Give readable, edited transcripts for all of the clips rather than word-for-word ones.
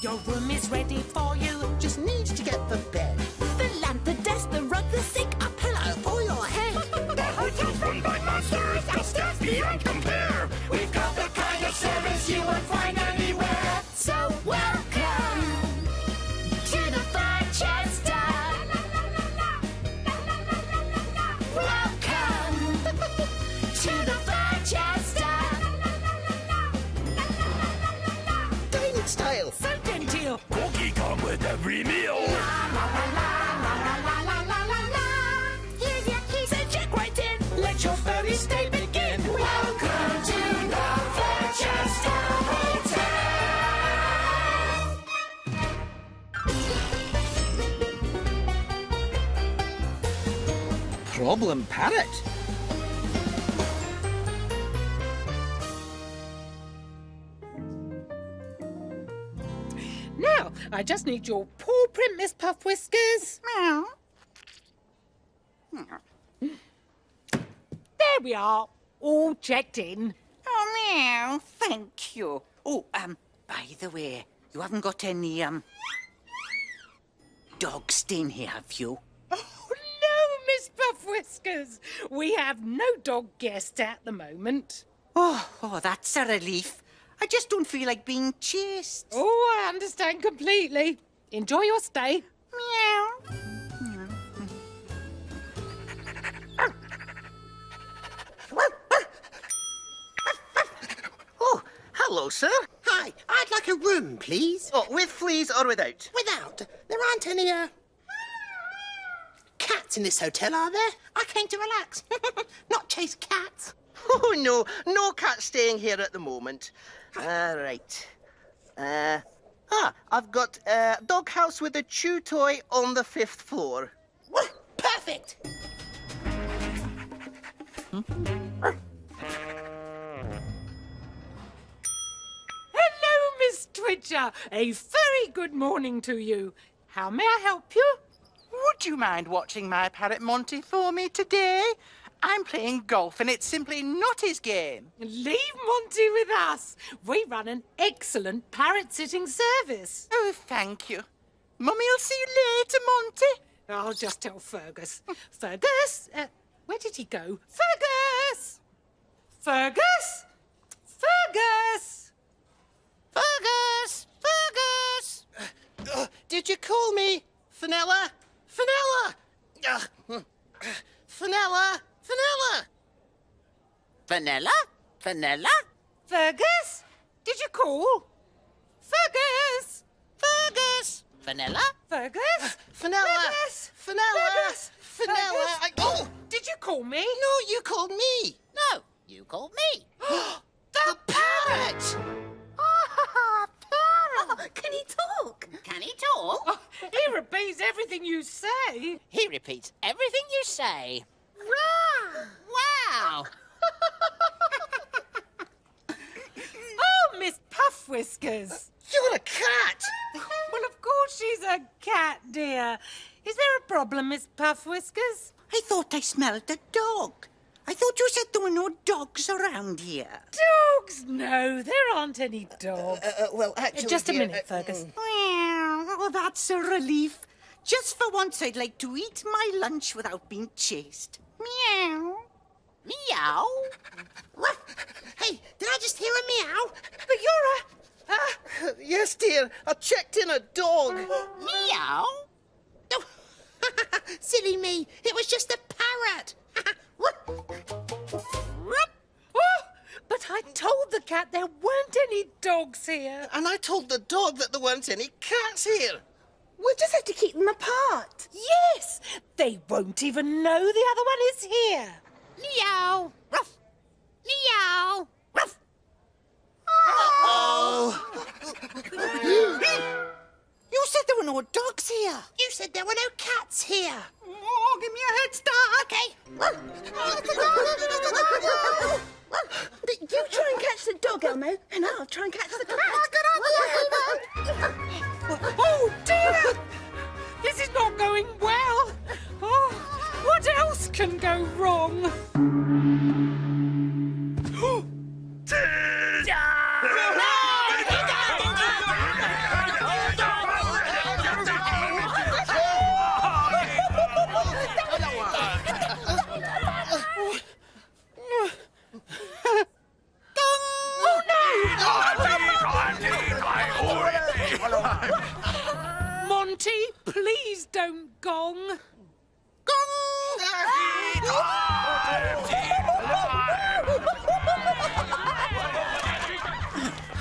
Your room is ready for you. Just needs to get the bed. The lamp, the desk, the rug, the sink, a pillow for your head. The hotel's run by monsters, just staff beyond compare. We've got the kind of service you won't find anywhere. So welcome to the Furchester. Welcome to the Furchester. Dining style. So genteel. Cookie come with every meal. Here's your key, so check right in. Let your furry stay begin. Welcome to the Furchester Hotel. Problem, Parrot. Now, I just need your paw print, Miss Puff Whiskers. Meow. There we are, all checked in. Oh, meow. Thank you. Oh, by the way, you haven't got any, dog stain here, have you? Oh, no, Miss Puff Whiskers. We have no dog guest at the moment. Oh, that's a relief. I just don't feel like being chased. Oh, I understand completely. Enjoy your stay. Meow. Oh, hello, sir. Hi, I'd like a room, please. Oh, with fleas or without? Without. There aren't any, cats in this hotel, are there? I came to relax, not chase cats. Oh, no. No cat staying here at the moment. Right. I've got a doghouse with a chew toy on the 5th floor. Perfect. Hello, Miss Twitcher. A very good morning to you. How may I help you? Would you mind watching my parrot Monty for me today? I'm playing golf and it's simply not his game. Leave Monty with us. We run an excellent parrot sitting service. Oh, thank you. Mummy'll see you later, Monty. I'll just tell Fergus. Fergus? Where did he go? Fergus! Fergus? Fergus! Fergus! Fergus! Did you call me? Fenella? Fenella! Fenella! Fenella! Vanilla? Vanilla? Fergus? Did you call? Fergus! Fergus? Vanilla? Fergus? Fenella! Fergus! Fenella! Fergus! Fenella! Fergus! Oh! Did you call me? No, you called me! No, you called me. The parrot! Parrot! Can he talk? Can he talk? Oh, he repeats everything you say. He repeats everything you say. Wow! Oh, Miss Puff Whiskers. You're a cat! Well, of course she's a cat, dear. Is there a problem, Miss Puff Whiskers? I thought I smelled a dog. I thought you said there were no dogs around here. Dogs? No, there aren't any dogs. Well, actually... Just a dear, minute, Fergus. Oh, that's a relief. Just for once, I'd like to eat my lunch without being chased. Meow. Meow? Hey, did I just hear a meow? But you're Yes, dear. I checked in a dog. Meow? Oh, silly me. It was just a parrot. Oh, but I told the cat there weren't any dogs here. And I told the dog that there weren't any cats here. We'll just have to keep them apart. Yes, they won't even know the other one is here. Meow. Ruff. Meow. Ruff. You said there were no dogs here. You said there were no cats here. Oh, give me a head start. Okay. You try and catch the dog, Elmo, and I'll try and catch the cat. Oh, dear! This is not going well. Oh, what else can go wrong? Monty, please don't gong.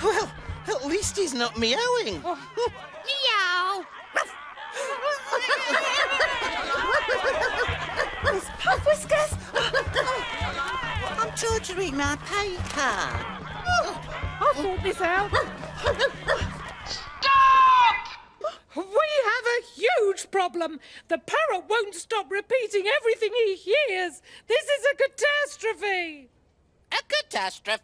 Well, at least he's not meowing. Meow. Miss Puff Whiskers! I'm torturing my paper. I'll sort this out. We have a huge problem. The parrot won't stop repeating everything he hears. This is a catastrophe. A catastrophe?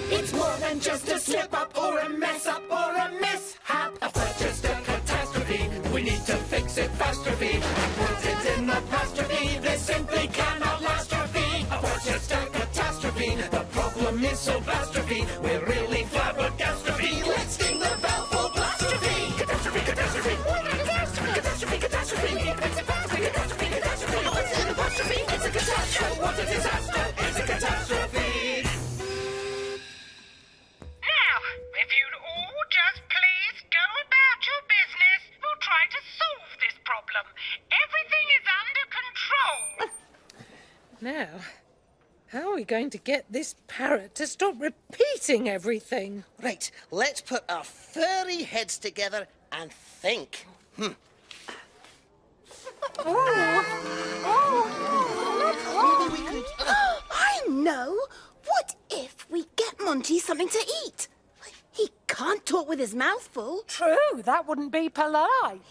It's more than just a slip-up or a mess-up or a mishap. A Furchester catastrophe. We need to fix it fastrophe and put it in the pastrophe. This simply cannot lastrophe. A Furchester catastrophe. The problem is so vastrophe. We're really flabbergastrophe. Let's sting the bell for blastrophe. Catastrophe, catastrophe. Catastrophe, catastrophe, catastrophe. Fix it fast. Catastrophe, catastrophe. Oh, it's an apostrophe. It's a catastrophe. What a disaster. It's a catastrophe. Now, if you'd all just please go about your business, we'll try to solve this problem. Everything is under control. Now, how are we going to get this parrot to stop repeating everything? Right, let's put our furry heads together and think. I know! What if we get Monty something to eat? He can't talk with his mouth full. True, that wouldn't be polite.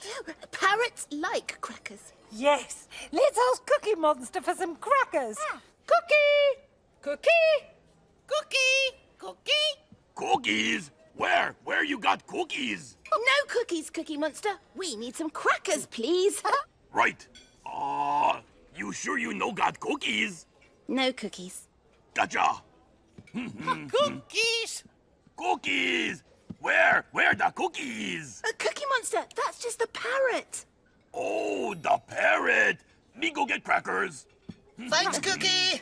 Parrots like crackers. Yes, let's ask Cookie Monster for some crackers. Cookie! Cookie! Cookie! Cookie! Cookies? Where? Where you got cookies? No cookies, Cookie Monster. We need some crackers, please. Right. You sure you no got cookies? No cookies. Gotcha. Cookies! Cookies! Where? Where the cookies? Cookie Monster, that's just the parrot. Oh, the parrot. Me go get crackers. Thanks, Cookie!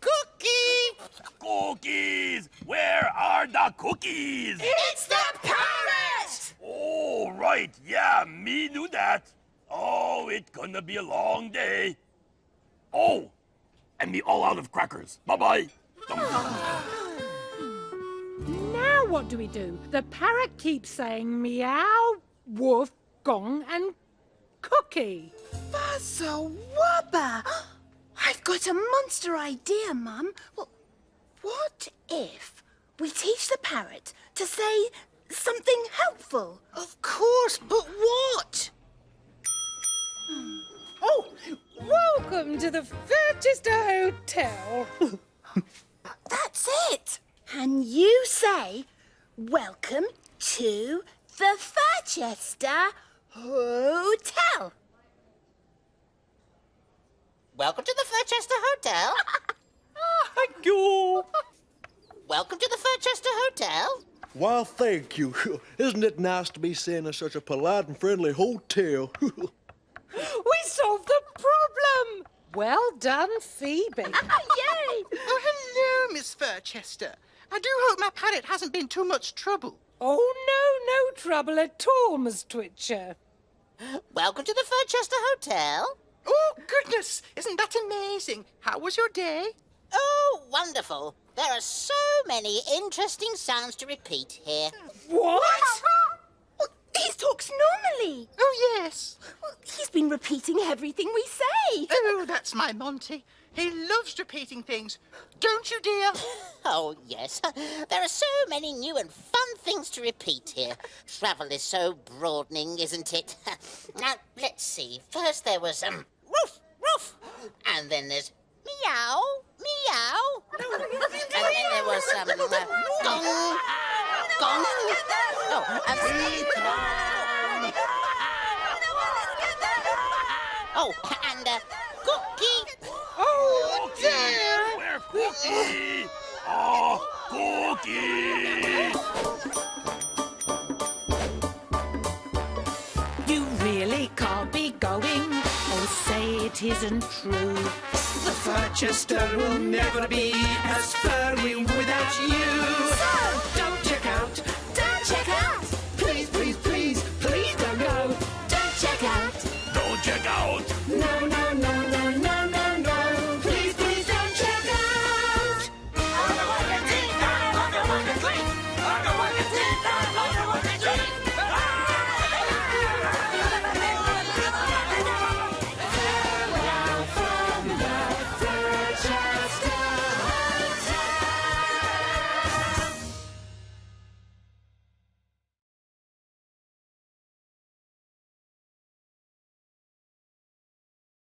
Cookie! Cookies! Where are the cookies? It's the parrot! Oh, right. Yeah, me knew that. Oh, it's gonna be a long day. Oh, and me all out of crackers. Bye-bye. Now what do we do? The parrot keeps saying meow, woof, gong, and cookie. Fuzzer-wubber! I've got a monster idea, Mum. Well, what if we teach the parrot to say something helpful? Of course, but what? Oh, welcome to the Furchester Hotel. That's it. And you say, welcome to the Furchester Hotel. Welcome to the Furchester Hotel. Thank you. Welcome to the Furchester Hotel. Well, thank you. Isn't it nice to be seen in such a polite and friendly hotel? We solved the problem. Well done, Phoebe. Yay! Oh, hello, Miss Furchester. I do hope my parrot hasn't been too much trouble. Oh, no trouble at all, Miss Twitcher. Welcome to the Furchester Hotel. Oh, goodness! Isn't that amazing? How was your day? Oh, wonderful. There are so many interesting sounds to repeat here. What? Well, he talks normally. Oh, yes. Well, he's been repeating everything we say. Oh, that's my Monty. He loves repeating things. Don't you, dear? Oh, yes. There are so many new and fun things to repeat here. Travel is so broadening, isn't it? Now, let's see. First there was, roof, roof. And then there's meow, meow. And then there was, gong, gong. Oh, and oh, and, cookie. Oh, dear. Where cookie? Oh, cookie! You really can't be going. Oh, say it isn't true. The Furchester will never be as furry without you. So don't check out